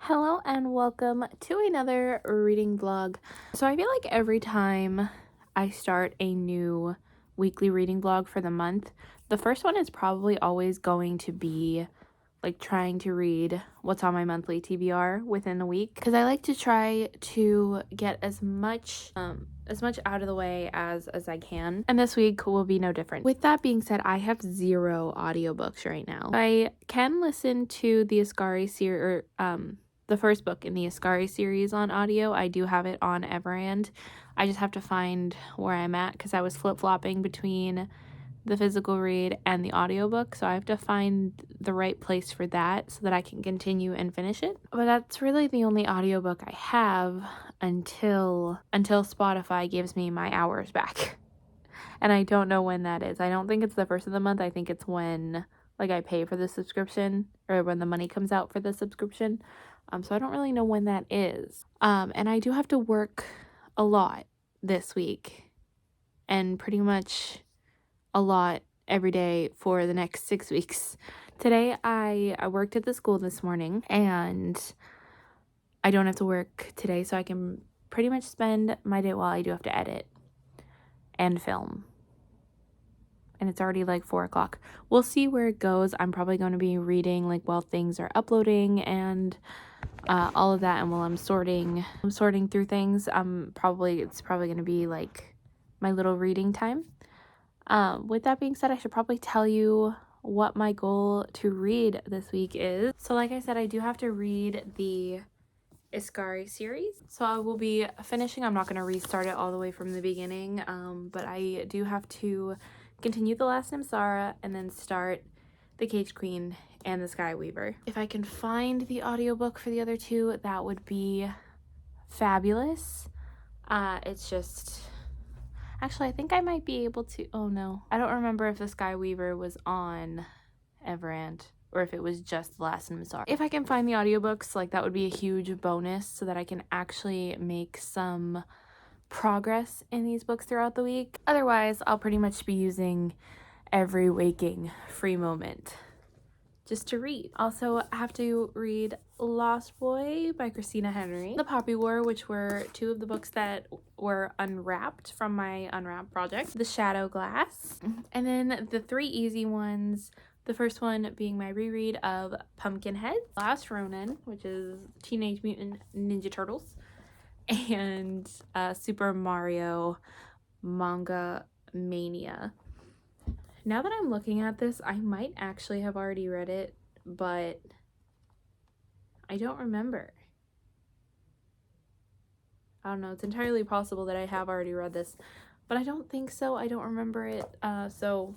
Hello and welcome to another reading vlog. So I feel like every time I start a new weekly reading vlog for the month, the first one is probably always going to be like trying to read what's on my monthly TBR within a week, because I like to try to get as much out of the way as I can, and this week will be no different. With that being said, I have 0 audiobooks right now. I can listen to the Ascari series, the first book in the Ascari series on audio. I do have it on Everand. I just have to find where I'm at because I was flip-flopping between the physical read and the audiobook, so I have to find the right place for that so that I can continue and finish it. But that's really the only audiobook I have until Spotify gives me my hours back. And I don't know when that is. I don't think it's the first of the month. I think it's when like I pay for the subscription, or when the money comes out for the subscription. So I don't really know when that is. And I do have to work a lot this week, and pretty much a lot every day for the next 6 weeks. Today I worked at the school this morning, and I don't have to work today, so I can pretty much spend my day, while I do have to edit and film. And it's already like 4 o'clock. We'll see where it goes. I'm probably going to be reading like while things are uploading and all of that, and while I'm sorting through things, it's probably going to be like my little reading time. With that being said, I should probably tell you what my goal to read this week is. So like I said, I do have to read the Ascari series. So I will be finishing. I'm not going to restart it all the way from the beginning, but I do have to continue The Last Namsara and then start The Caged Queen and The Sky Weaver. If I can find the audiobook for the other two, that would be fabulous. It's just... Actually, I think I might be able to... Oh, no. I don't remember if The Sky Weaver was on Everand or if it was just The Last Namsara. If I can find the audiobooks, like, that would be a huge bonus so that I can actually make some progress in these books throughout the week. Otherwise, I'll pretty much be using every waking free moment just to read. Also, I have to read Lost Boy by Christina Henry, The Poppy War, which were 2 of the books that were unwrapped from my unwrap project, The Shadow Glass, and then the 3 easy ones. The first one being my reread of Pumpkinhead, Last Ronin, which is Teenage Mutant Ninja Turtles, and Super Mario Manga Mania. Now that I'm looking at this, I might actually have already read it, but I don't remember. I don't know. It's entirely possible that I have already read this, but I don't think so. I don't remember it. So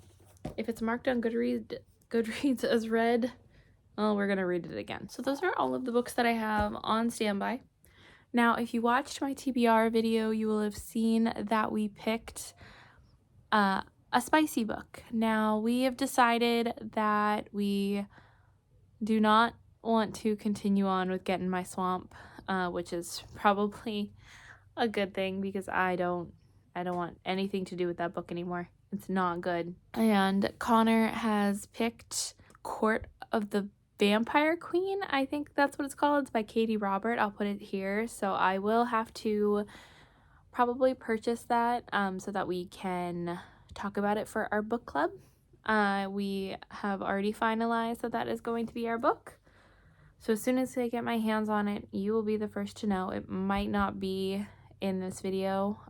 if it's marked on Goodreads as read, well, we're going to read it again. So those are all of the books that I have on standby. Now, if you watched my TBR video, you will have seen that we picked a spicy book. Now, we have decided that we do not want to continue on with Get in My Swamp, which is probably a good thing because I don't want anything to do with that book anymore. It's not good. And Connor has picked Court of the Vampire Queen. I think that's what it's called. It's by Katie Robert. I'll put it here. So I will have to probably purchase that so that we can talk about it for our book club. We have already finalized that is going to be our book. So as soon as I get my hands on it, you will be the first to know. It might not be in this video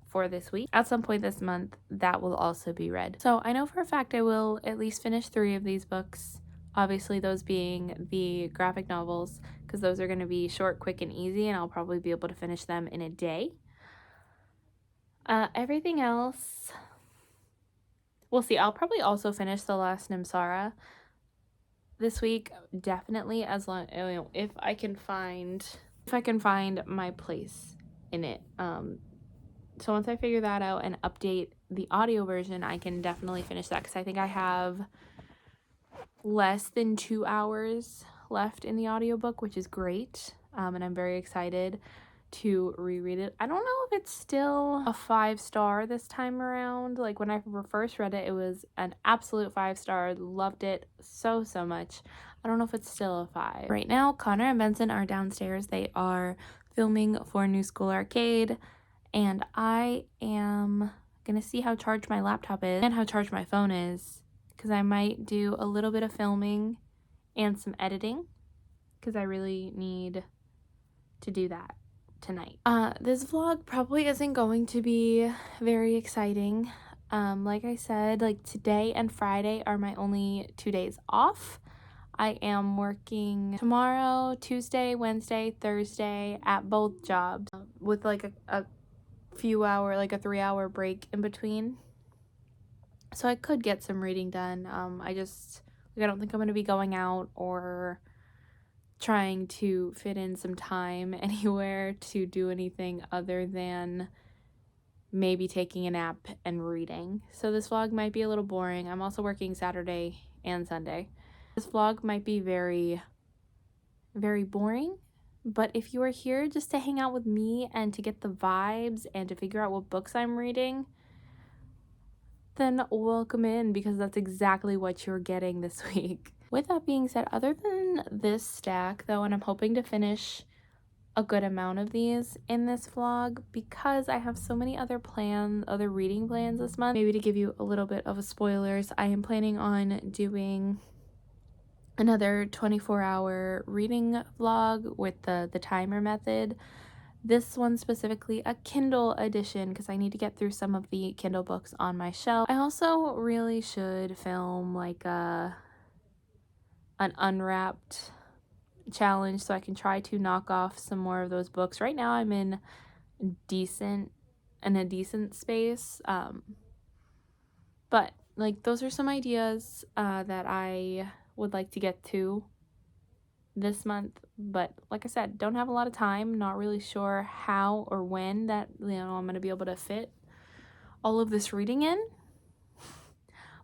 for this week. At some point this month, that will also be read. So I know for a fact I will at least finish 3 of these books. Obviously, those being the graphic novels, because those are going to be short, quick, and easy, and I'll probably be able to finish them in a day. Everything else, we'll see. I'll probably also finish The Last Namsara this week, definitely, as long, you know, if I can find my place in it. So once I figure that out and update the audio version, I can definitely finish that, because I think I have less than 2 hours left in the audiobook, which is great. And I'm very excited to reread it. I don't know if it's still a 5-star this time around. Like when I first read it, it was an absolute 5-star. Loved it so much. I don't know if it's still a 5. Right now, Connor and Benson are downstairs. They are filming for New School Arcade, and I am gonna see how charged my laptop is and how charged my phone is, because I might do a little bit of filming and some editing, because I really need to do that tonight. This vlog probably isn't going to be very exciting. Like I said, like today and Friday are my only 2 days off. I am working tomorrow, Tuesday, Wednesday, Thursday at both jobs with like a few hour, like a 3-hour break in between. So I could get some reading done. I don't think I'm going to be going out or trying to fit in some time anywhere to do anything other than maybe taking a nap and reading. So this vlog might be a little boring. I'm also working Saturday and Sunday. This vlog might be very, very boring, but if you are here just to hang out with me and to get the vibes and to figure out what books I'm reading, then welcome in, because that's exactly what you're getting this week. With that being said, other than this stack though, and I'm hoping to finish a good amount of these in this vlog because I have so many other reading plans this month. Maybe to give you a little bit of a spoilers, I am planning on doing another 24-hour reading vlog with the timer method. This one specifically a Kindle edition, because I need to get through some of the Kindle books on my shelf. I also really should film like an unwrapped challenge so I can try to knock off some more of those books. Right now I'm in a decent space, but like those are some ideas that I would like to get to this month, but like I said, don't have a lot of time, not really sure how or when that I'm gonna be able to fit all of this reading in,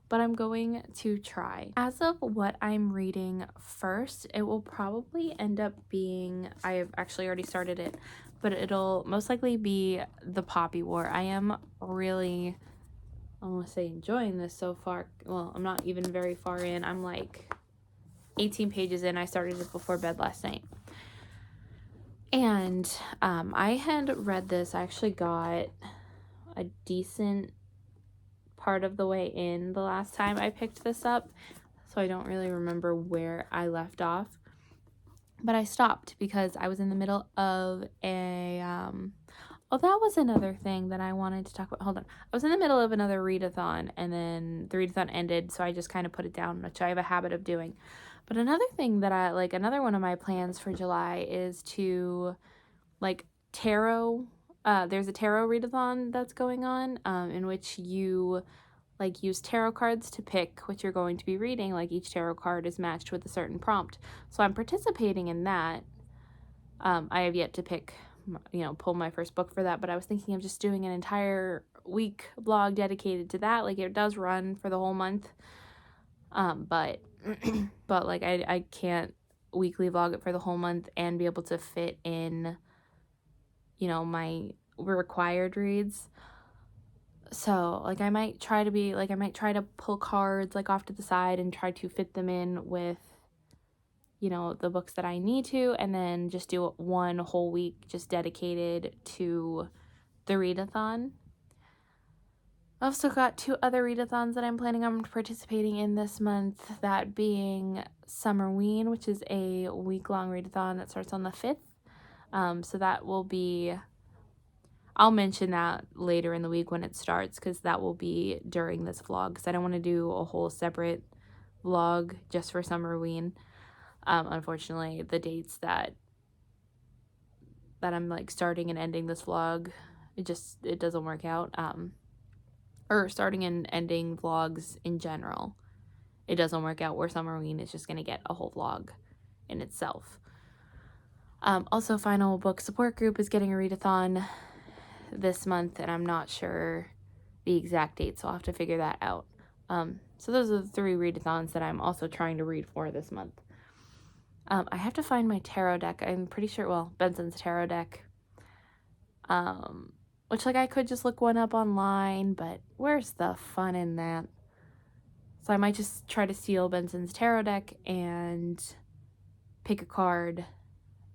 but I'm going to try. As of what I'm reading first, it will probably end up being, I've actually already started it, but it'll most likely be The Poppy War. I am really, I want to say, enjoying this so far. Well, I'm not even very far in. I'm like 18 pages in. I started it before bed last night. And I had read this. I actually got a decent part of the way in the last time I picked this up, so I don't really remember where I left off. But I stopped because I was in the middle of a oh, that was another thing that I wanted to talk about. Hold on. I was in the middle of another readathon, and then the readathon ended, so I just kind of put it down, which I have a habit of doing. But another thing that I like, another one of my plans for July is to like tarot. There's a tarot readathon that's going on, in which you like use tarot cards to pick what you're going to be reading. Like each tarot card is matched with a certain prompt. So I'm participating in that. I have yet to pick, pull my first book for that, but I was thinking of just doing an entire week vlog dedicated to that. Like it does run for the whole month. But like I can't weekly vlog it for the whole month and be able to fit in, my required reads. So like I might try to pull cards like off to the side and try to fit them in with, the books that I need to, and then just do one whole week just dedicated to the readathon. I've also got 2 other readathons that I'm planning on participating in this month, that being Summerween, which is a week-long readathon that starts on the 5th. So that will be, I'll mention that later in the week when it starts, because that will be during this vlog, because I don't want to do a whole separate vlog just for Summerween. Unfortunately, the dates that I'm like starting and ending this vlog, it doesn't work out. Or starting and ending vlogs in general, it doesn't work out, where Summerween is just going to get a whole vlog in itself. Also, Final Book Support Group is getting a readathon this month, and I'm not sure the exact date, so I'll have to figure that out. So those are the 3 readathons that I'm also trying to read for this month. I have to find my tarot deck. I'm pretty sure, Benson's tarot deck. Which, like, I could just look one up online, but where's the fun in that? So I might just try to steal Benson's tarot deck and pick a card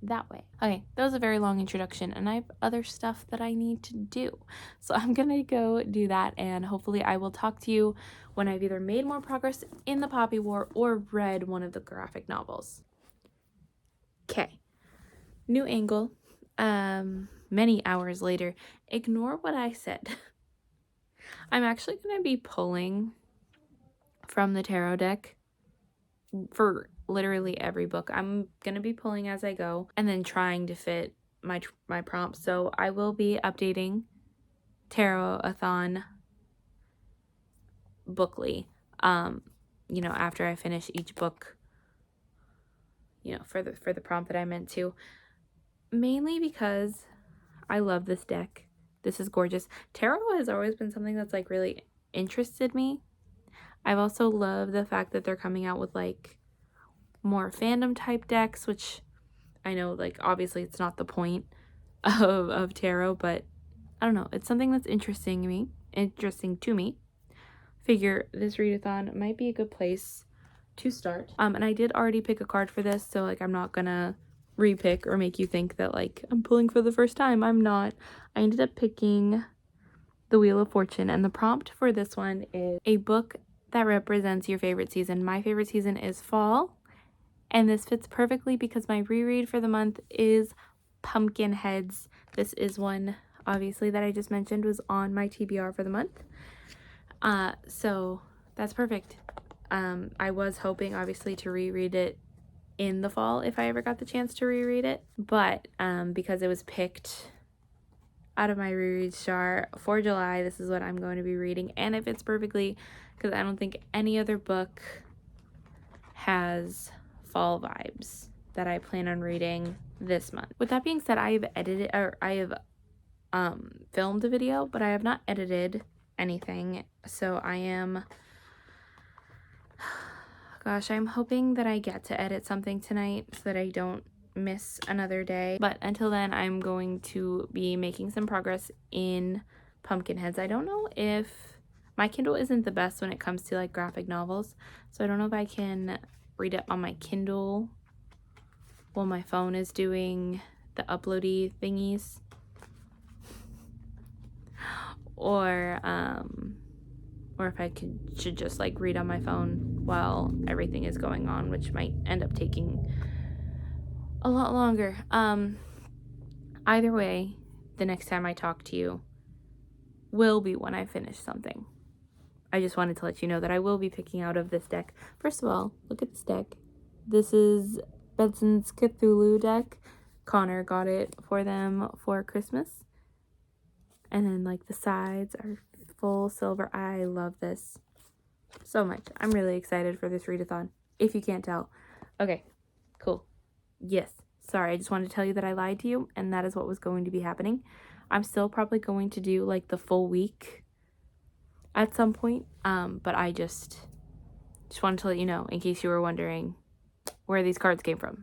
that way. Okay, that was a very long introduction, and I have other stuff that I need to do. So I'm gonna go do that, and hopefully I will talk to you when I've either made more progress in the Poppy War or read one of the graphic novels. Okay, new angle. Many hours later. Ignore what I said. I'm actually gonna be pulling from the tarot deck for literally every book. I'm gonna be pulling as I go and then trying to fit my prompts. So I will be updating Tarot-a-thon bookly, after I finish each book, for the prompt that I meant to. Mainly because I love this deck. This is gorgeous. Tarot has always been something that's like really interested me. I've also loved the fact that they're coming out with like more fandom type decks, which I know like obviously it's not the point of tarot, but I don't know, it's something that's interesting to me. Figure this readathon might be a good place to start. And I did already pick a card for this, so like I'm not gonna repick or make you think that like I'm pulling for the first time. I'm not. I ended up picking the Wheel of Fortune, and the prompt for this one is a book that represents your favorite season. My favorite season is fall, and this fits perfectly because my reread for the month is Pumpkinheads. This is one obviously that I just mentioned was on my TBR for the month. So that's perfect. I was hoping obviously to reread it in the fall if I ever got the chance to reread it, but because it was picked out of my reread jar for July, this is what I'm going to be reading, and it fits perfectly because I don't think any other book has fall vibes that I plan on reading this month. With that being said, I have filmed a video, but I have not edited anything, so I'm hoping that I get to edit something tonight so that I don't miss another day. But until then, I'm going to be making some progress in Pumpkinheads. I don't know if my Kindle isn't the best when it comes to like graphic novels, so I don't know if I can read it on my Kindle while my phone is doing the uploady thingies, or if I should just like read on my phone while everything is going on, which might end up taking a lot longer. Either way, the next time I talk to you will be when I finish something. I just wanted to let you know that I will be picking out of this deck. First of all, look at this deck. This is Benson's Cthulhu deck. Connor got it for them for Christmas. And then like the sides are full silver. I love this so much. I'm really excited for this readathon, if you can't tell. Okay, cool. Yes, sorry, I just wanted to tell you that I lied to you, and that is what was going to be happening. I'm still probably going to do like the full week at some point, but I just wanted to let you know in case you were wondering where these cards came from.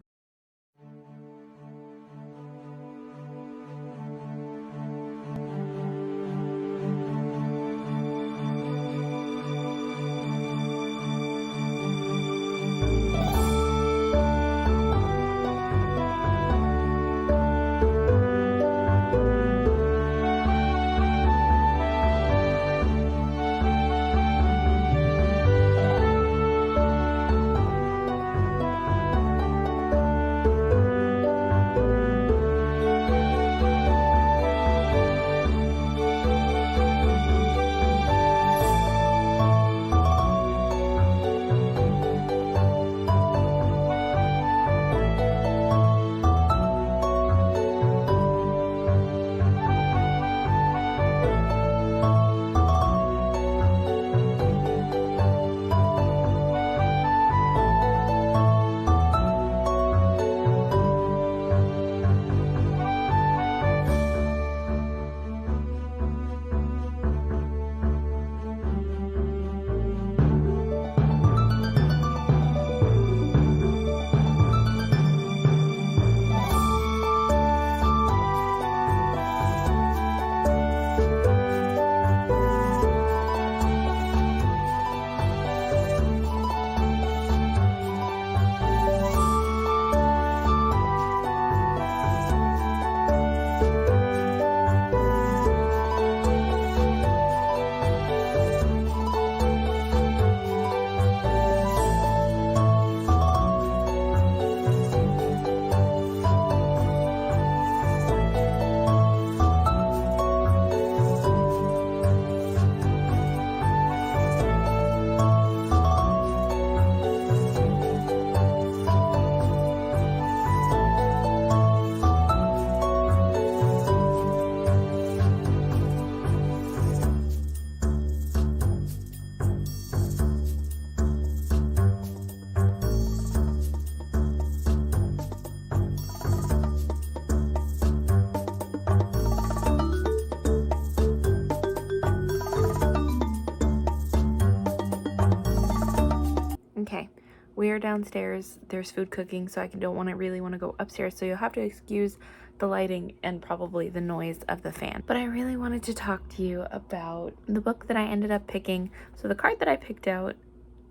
We are downstairs. There's food cooking, so I don't really want to go upstairs. So you'll have to excuse the lighting and probably the noise of the fan. But I really wanted to talk to you about the book that I ended up picking. So the card that I picked out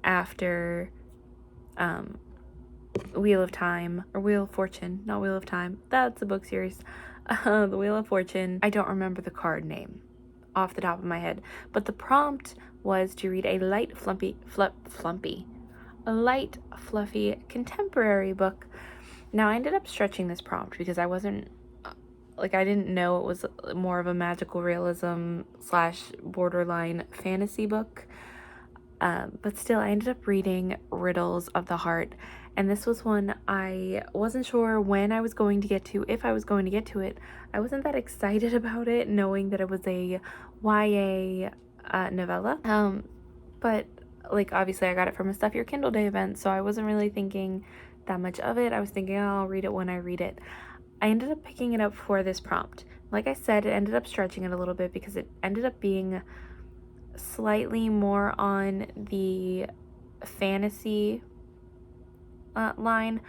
after Wheel of Time, or Wheel of Fortune, not Wheel of Time. That's a book series. The Wheel of Fortune. I don't remember the card name off the top of my head, but the prompt was to read a light, fluffy contemporary book. Now, I ended up stretching this prompt because I wasn't, I didn't know it was more of a magical realism / borderline fantasy book. But still, I ended up reading Riddles of the Heart, and this was one I wasn't sure when I was going to get to, if I was going to get to it. I wasn't that excited about it, knowing that it was a YA novella. But obviously I got it from a Stuff Your Kindle Day event, so I wasn't really thinking that much of it. I was thinking, oh, I'll read it when I read it. I ended up picking it up for this prompt. Like I said, it ended up stretching it a little bit because it ended up being slightly more on the fantasy line,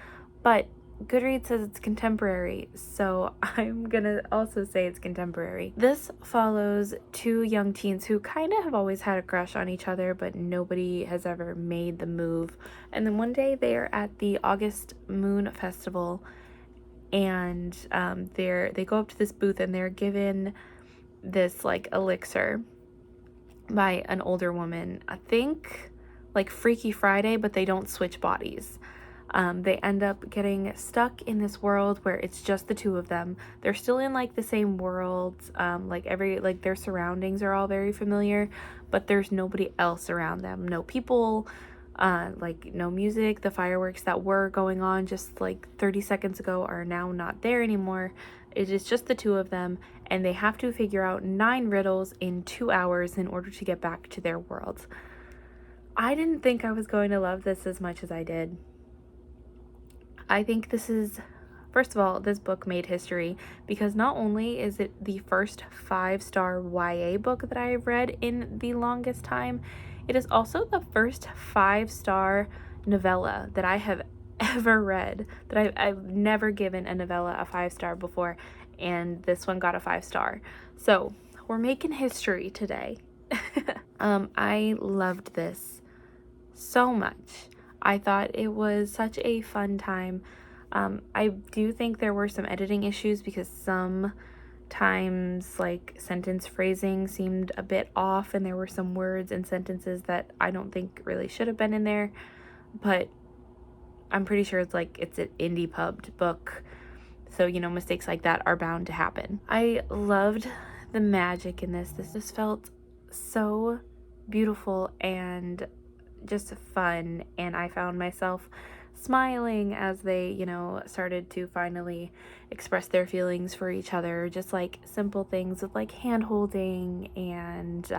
but Goodreads says it's contemporary, so I'm gonna also say it's contemporary. This follows two young teens who kind of have always had a crush on each other, but nobody has ever made the move. And then one day they are at the August Moon Festival, and they go up to this booth and they're given this elixir by an older woman. I think Freaky Friday, but they don't switch bodies. They end up getting stuck in this world where it's just the two of them. They're still in the same world. Their surroundings are all very familiar, but there's nobody else around them. No people, no music. The fireworks that were going on just 30 seconds ago are now not there anymore. It is just the two of them, and they have to figure out 9 riddles in 2 hours in order to get back to their world. I didn't think I was going to love this as much as I did. I think first of all, this book made history because not only is it the first 5-star YA book that I've read in the longest time, it is also the first 5-star novella that I have ever read. I've never given a novella a 5-star before, and this one got a 5-star. So we're making history today. I loved this so much. I thought it was such a fun time. I do think there were some editing issues because sometimes sentence phrasing seemed a bit off, and there were some words and sentences that I don't think really should have been in there, but I'm pretty sure it's an indie pubbed book, so mistakes like that are bound to happen. I loved the magic in this. This just felt so beautiful and just fun, and I found myself smiling as they started to finally express their feelings for each other, just simple things with hand holding, and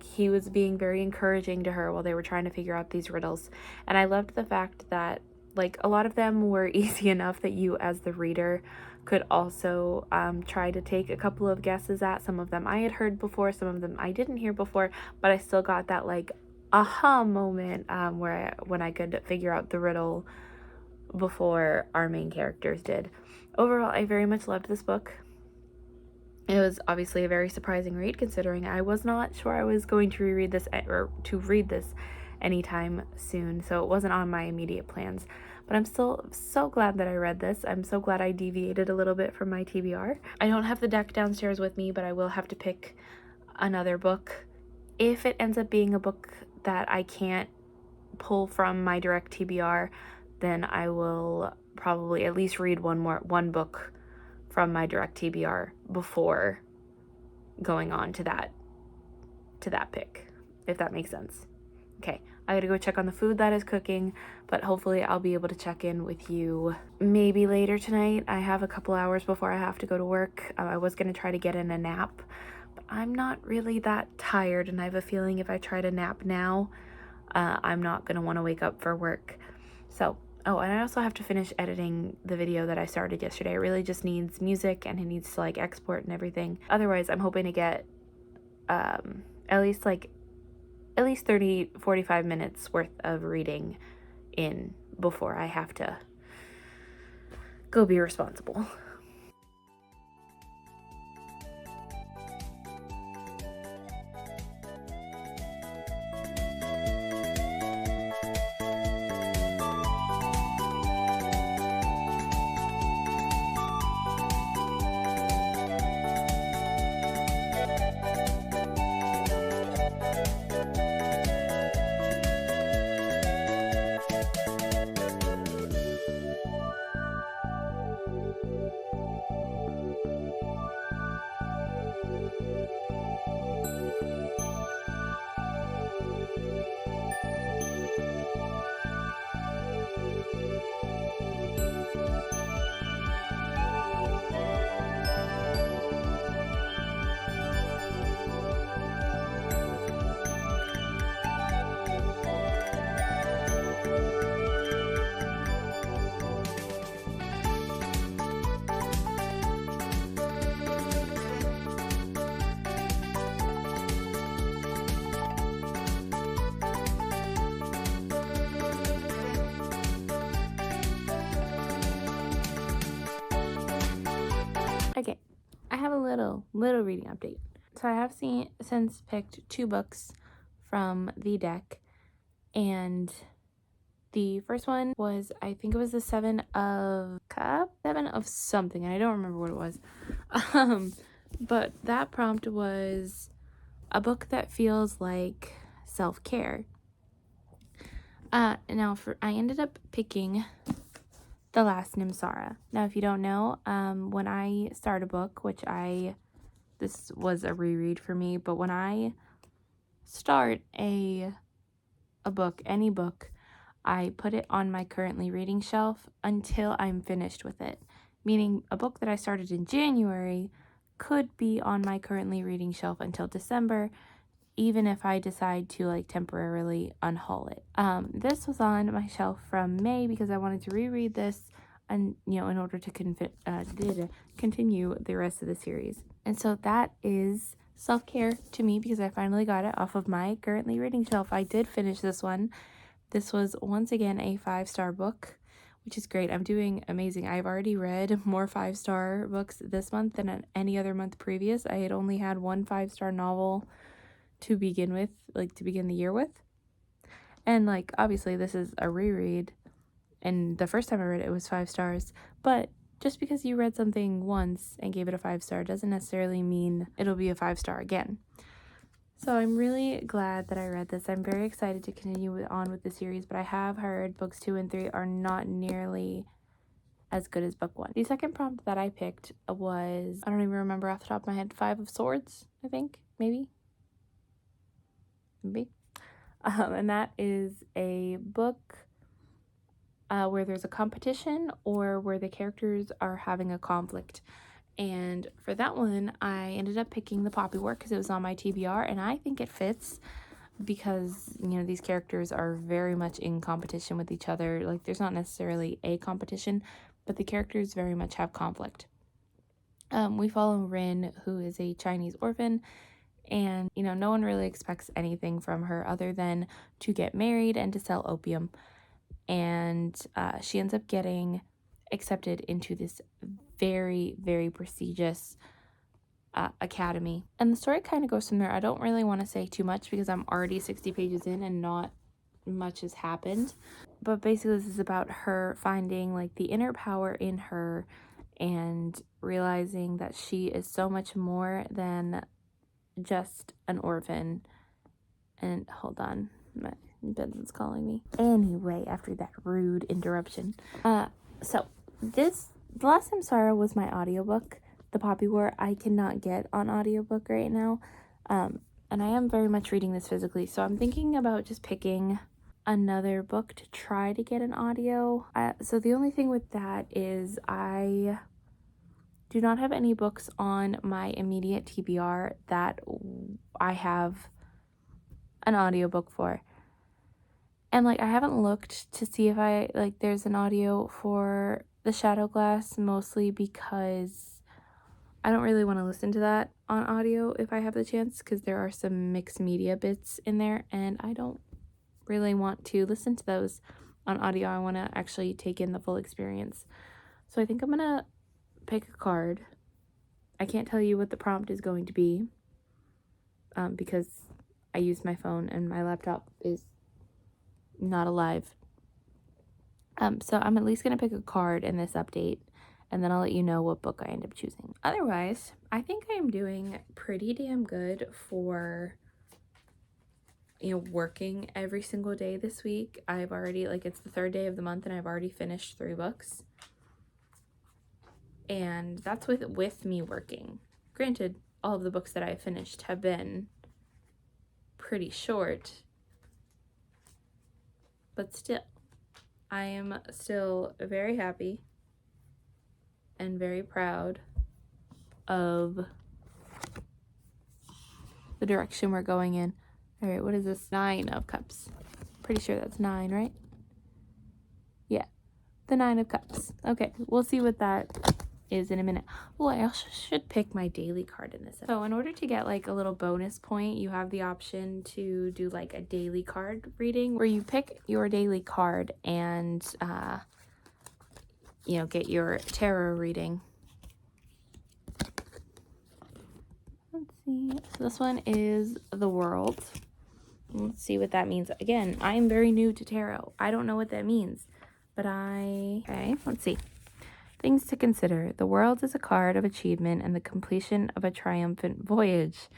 he was being very encouraging to her while they were trying to figure out these riddles. And I loved the fact that a lot of them were easy enough that you as the reader could also try to take a couple of guesses at. Some of them I had heard before, some of them I didn't hear before, but I still got that aha moment when I could figure out the riddle before our main characters did. Overall, I very much loved this book. It was obviously a very surprising read, considering I was not sure I was going to read this anytime soon, so it wasn't on my immediate plans. But I'm still so glad that I read this. I'm so glad I deviated a little bit from my TBR. I don't have the deck downstairs with me, but I will have to pick another book. If it ends up being a book that I can't pull from my direct TBR, then I will probably at least read one book from my direct TBR before going on to that pick, if that makes sense. Okay, I gotta go check on the food that is cooking, but hopefully I'll be able to check in with you maybe later tonight. I have a couple hours before I have to go to work. I was gonna try to get in a nap, but I'm not really that tired, and I have a feeling if I try to nap now, I'm not gonna want to wake up for work. So, oh, and I also have to finish editing the video that I started yesterday. It really just needs music, and it needs to export and everything. Otherwise, I'm hoping to get at least 30-45 minutes worth of reading in before I have to go be responsible. Okay, I have a little reading update. So I have since picked 2 books from the deck, and the first one was, I think it was the 7 of Cups, 7 of something, and I don't remember what it was. But that prompt was a book that feels like self-care. I ended up picking The Last Nimsara. Now, if you don't know, when I start a book, this was a reread for me, but when I start a book, any book, I put it on my currently reading shelf until I'm finished with it. Meaning a book that I started in January could be on my currently reading shelf until December, even if I decide to temporarily unhaul it. This was on my shelf from May because I wanted to reread this and in order to continue the rest of the series. And so that is self-care to me because I finally got it off of my currently reading shelf. I did finish this one. This was once again a 5-star book, which is great. I'm doing amazing. I've already read more 5-star books this month than any other month previous. I had only had 1 5-star novel to begin with, to begin the year with. And obviously this is a reread, and the first time I read it, it was 5 stars. But just because you read something once and gave it a 5-star doesn't necessarily mean it'll be a 5-star again. So I'm really glad that I read this. I'm very excited to continue on with the series, but I have heard books 2 and 3 are not nearly as good as book 1. The second prompt that I picked was, I don't even remember off the top of my head, 5 of Swords, I think, maybe. And that is a book where there's a competition or where the characters are having a conflict. And for that one, I ended up picking the Poppy War because it was on my TBR, and I think it fits because, these characters are very much in competition with each other. There's not necessarily a competition, but the characters very much have conflict. We follow Rin, who is a Chinese orphan, and, no one really expects anything from her other than to get married and to sell opium. And she ends up getting accepted into this very, very prestigious academy. And the story kind of goes from there. I don't really want to say too much because I'm already 60 pages in and not much has happened. But basically this is about her finding the inner power in her and realizing that she is so much more than just an orphan. And hold on, my Benson's calling me. Anyway, after that rude interruption. So The Last Samsara was my audiobook. The Poppy War I cannot get on audiobook right now. And I am very much reading this physically, so I'm thinking about just picking another book to try to get an audio. So the only thing with that is I do not have any books on my immediate TBR that I have an audiobook for. And I haven't looked to see if there's an audio for The Shadow Glass, mostly because I don't really want to listen to that on audio if I have the chance, because there are some mixed media bits in there and I don't really want to listen to those on audio. I want to actually take in the full experience. So I think I'm going to pick a card. I can't tell you what the prompt is going to be because I use my phone and my laptop is not alive. So I'm at least going to pick a card in this update, and then I'll let you know what book I end up choosing. Otherwise, I think I am doing pretty damn good for, working every single day this week. I've already, it's the 3rd day of the month, and I've already finished 3 books. And that's with me working. Granted, all of the books that I finished have been pretty short, but still, I am still very happy and very proud of the direction we're going in. All right, what is this? 9 of Cups. Pretty sure that's 9, right? Yeah, the 9 of Cups. Okay, we'll see what that is in a minute. Oh, I also should pick my daily card in this. So in order to get a little bonus point, you have the option to do a daily card reading where you pick your daily card and get your tarot reading. Let's see. So this one is the World. Let's see what that means. Again, I am very new to tarot. I don't know what that means, but okay, let's see. Things to consider. The World is a card of achievement and the completion of a triumphant voyage.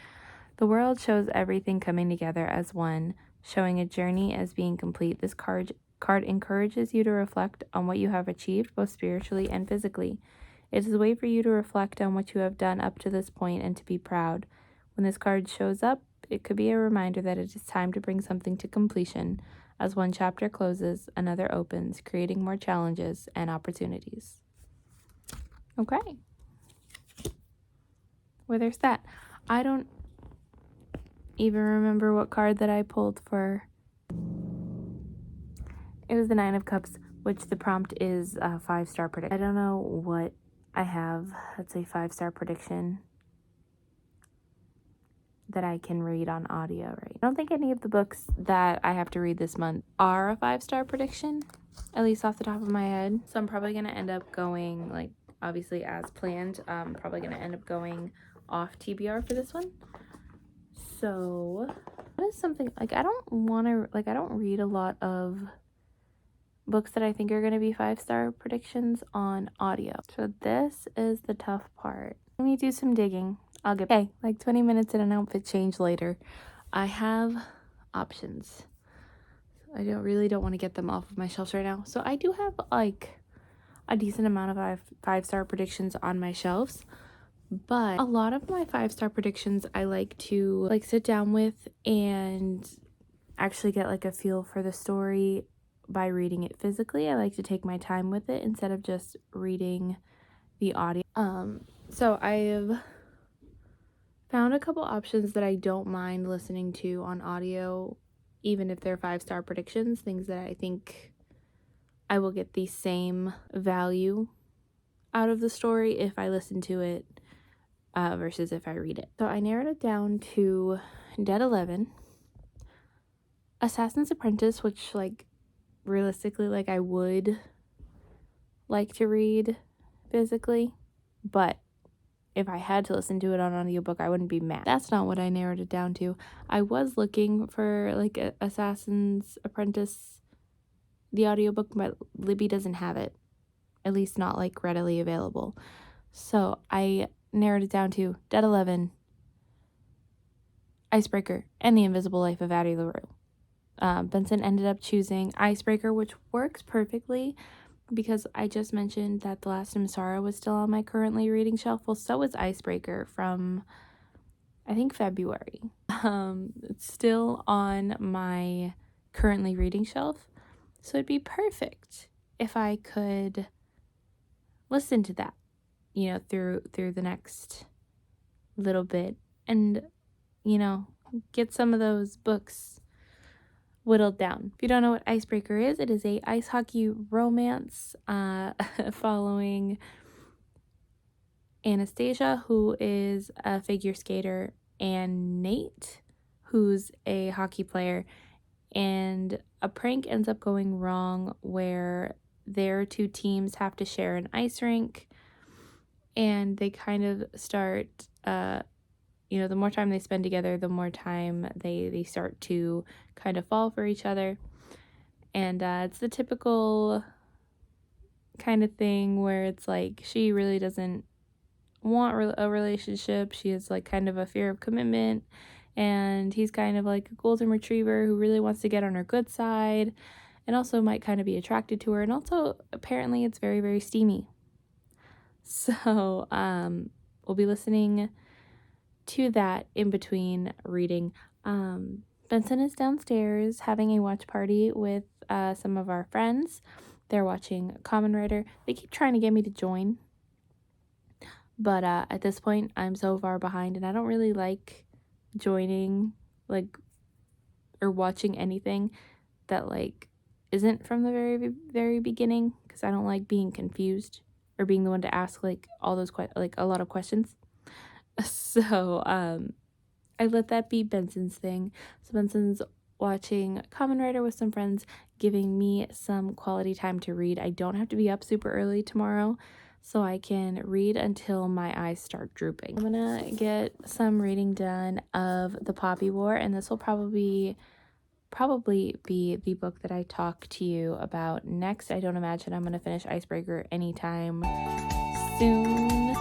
The World shows everything coming together as one, showing a journey as being complete. This card encourages you to reflect on what you have achieved, both spiritually and physically. It is a way for you to reflect on what you have done up to this point and to be proud. When this card shows up, it could be a reminder that it is time to bring something to completion. As one chapter closes, another opens, creating more challenges and opportunities. Okay. Well, there's that. I don't even remember what card that I pulled for. It was the 9 of Cups, which the prompt is a 5-star prediction. I don't know what I have. That's a 5-star prediction that I can read on audio, right? I don't think any of the books that I have to read this month are a 5-star prediction, at least off the top of my head. So I'm probably going to end up going, obviously as planned, probably going to end up going off TBR for this one. So what is something, I don't read a lot of books that I think are going to be 5-star predictions on audio. So this is the tough part. Let me do some digging. I'll get 20 minutes in an outfit change later. I have options. I don't want to get them off of my shelves right now. So I do have a decent amount of 5-star predictions on my shelves. But a lot of my 5-star predictions I like to sit down with and actually get a feel for the story by reading it physically. I like to take my time with it instead of just reading the audio. So I've found a couple options that I don't mind listening to on audio, even if they're 5-star predictions, things that I think I will get the same value out of the story if I listen to it versus if I read it. So I narrowed it down to Dead 11, Assassin's Apprentice, which realistically I would like to read physically, but if I had to listen to it on audiobook, I wouldn't be mad. That's not what I narrowed it down to. I was looking for Assassin's Apprentice, the audiobook, but Libby doesn't have it, at least not readily available. So I narrowed it down to Dead 11, Icebreaker, and The Invisible Life of Addie LaRue. Benson ended up choosing Icebreaker, which works perfectly because I just mentioned that The Last of Masara was still on my currently reading shelf. Well, so is Icebreaker from, I think, February. It's still on my currently reading shelf, so it'd be perfect if I could listen to that, through the next little bit and, get some of those books whittled down. If you don't know what Icebreaker is, it is a ice hockey romance following Anastasia, who is a figure skater, and Nate, who's a hockey player, and a prank ends up going wrong where their two teams have to share an ice rink, and they kind of start, the more time they spend together, the more time they start to kind of fall for each other. And it's the typical kind of thing where it's like she really doesn't want a relationship. She has like kind of a fear of commitment, and he's kind of like a golden retriever who really wants to get on her good side and also might kind of be attracted to her. And also apparently it's very, very steamy. So we'll be listening to that in between reading. Benson is downstairs having a watch party with some of our friends. They're watching Kamen Rider. They keep trying to get me to join, but at this point I'm so far behind, and I don't really like joining or watching anything that isn't from the very, very beginning, because I don't like being confused or being the one to ask all those a lot of questions. So I let that be Benson's thing. So Benson's watching Kamen Rider with some friends, giving me some quality time to read. I don't have to be up super early tomorrow, so I can read until my eyes start drooping. I'm gonna get some reading done of The Poppy War, and this will probably be the book that I talk to you about next. I don't imagine I'm gonna finish Icebreaker anytime soon.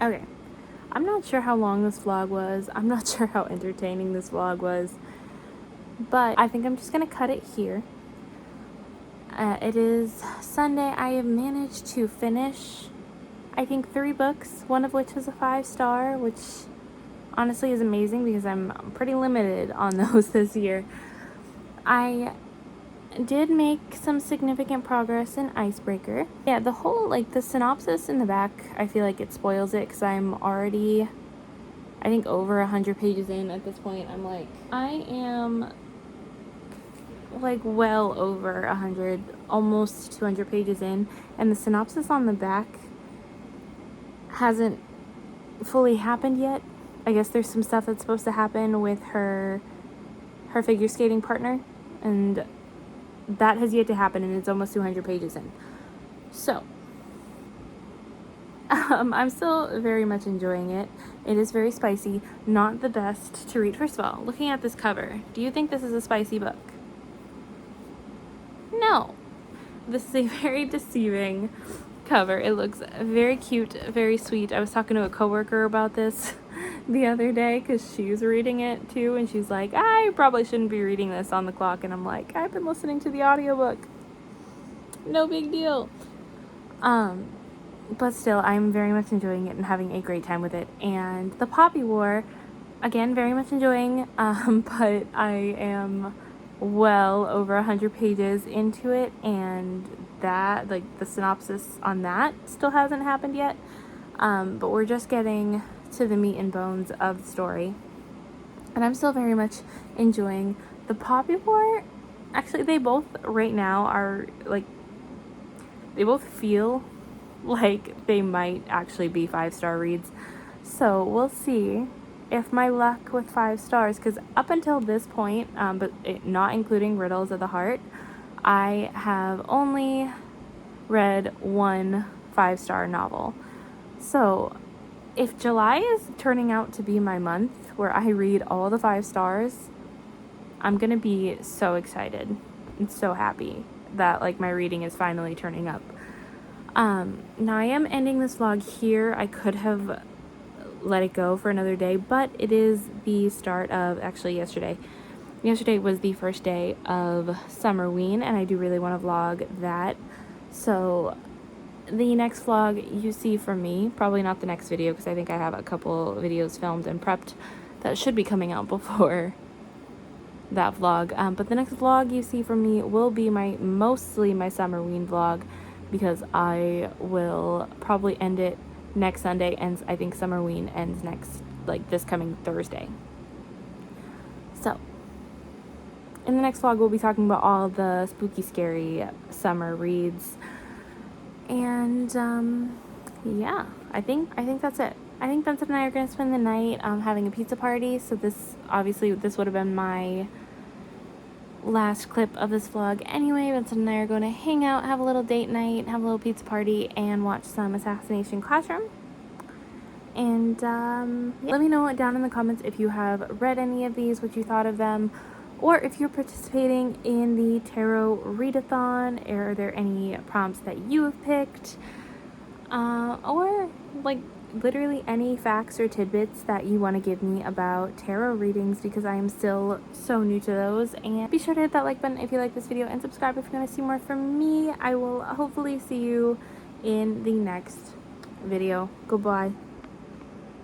Okay, I'm not sure how long this vlog was. I'm not sure how entertaining this vlog was, but I think I'm just gonna cut it here. It is Sunday. I have managed to finish, I think, 3 books, one of which was a 5-star, which honestly is amazing because I'm pretty limited on those this year. I did make some significant progress in Icebreaker. Yeah, the whole, the synopsis in the back, I feel like it spoils it because I'm already, I think, over 100 pages in at this point. I am, well over 100, almost 200 pages in, and the synopsis on the back hasn't fully happened yet. I guess there's some stuff that's supposed to happen with her figure skating partner, and that has yet to happen, and it's almost 200 pages in. So, I'm still very much enjoying it. It is very spicy. Not the best to read. First of all, looking at this cover, do you think this is a spicy book? No. This is a very deceiving cover. It looks very cute, very sweet. I was talking to a coworker about this the other day because she's reading it too, and she's like, I probably shouldn't be reading this on the clock, and I'm like, I've been listening to the audiobook. No big deal. But still, I'm very much enjoying it and having a great time with it. And The Poppy War, again, very much enjoying, but I am well over 100 pages into it, and that, the synopsis on that still hasn't happened yet. But we're just getting to the meat and bones of the story, and I'm still very much enjoying The Poppy War. Actually, they both right now are they both feel like they might actually be 5-star reads, so we'll see if my luck with 5 stars, because up until this point, not including Riddles of the Heart, I have only read one 5-star novel. So if July is turning out to be my month where I read all the 5 stars, I'm gonna be so excited and so happy that like my reading is finally turning up. Now I am ending this vlog here. I could have let it go for another day, but it is the start of, actually yesterday was the first day of Summerween, and I do really want to vlog that. So the next vlog you see from me, probably not the next video because I think I have a couple videos filmed and prepped that should be coming out before that vlog, but the next vlog you see from me will be mostly my Summerween vlog, because I will probably end it next Sunday, and I think Summerween ends this coming Thursday. So in the next vlog we'll be talking about all the spooky scary summer reads, and yeah, I think that's it. I think Benson and I are going to spend the night having a pizza party, so this would have been my last clip of this vlog anyway. Benson and I are going to hang out, have a little date night, have a little pizza party, and watch some Assassination Classroom. And let me know down in the comments if you have read any of these, what you thought of them, or if you're participating in the tarot readathon. Are there any prompts that you have picked, or like literally any facts or tidbits that you want to give me about tarot readings, because I am still so new to those. And be sure to hit that like button if you like this video, and subscribe if you want to see more from me. I will hopefully see you in the next video. Goodbye.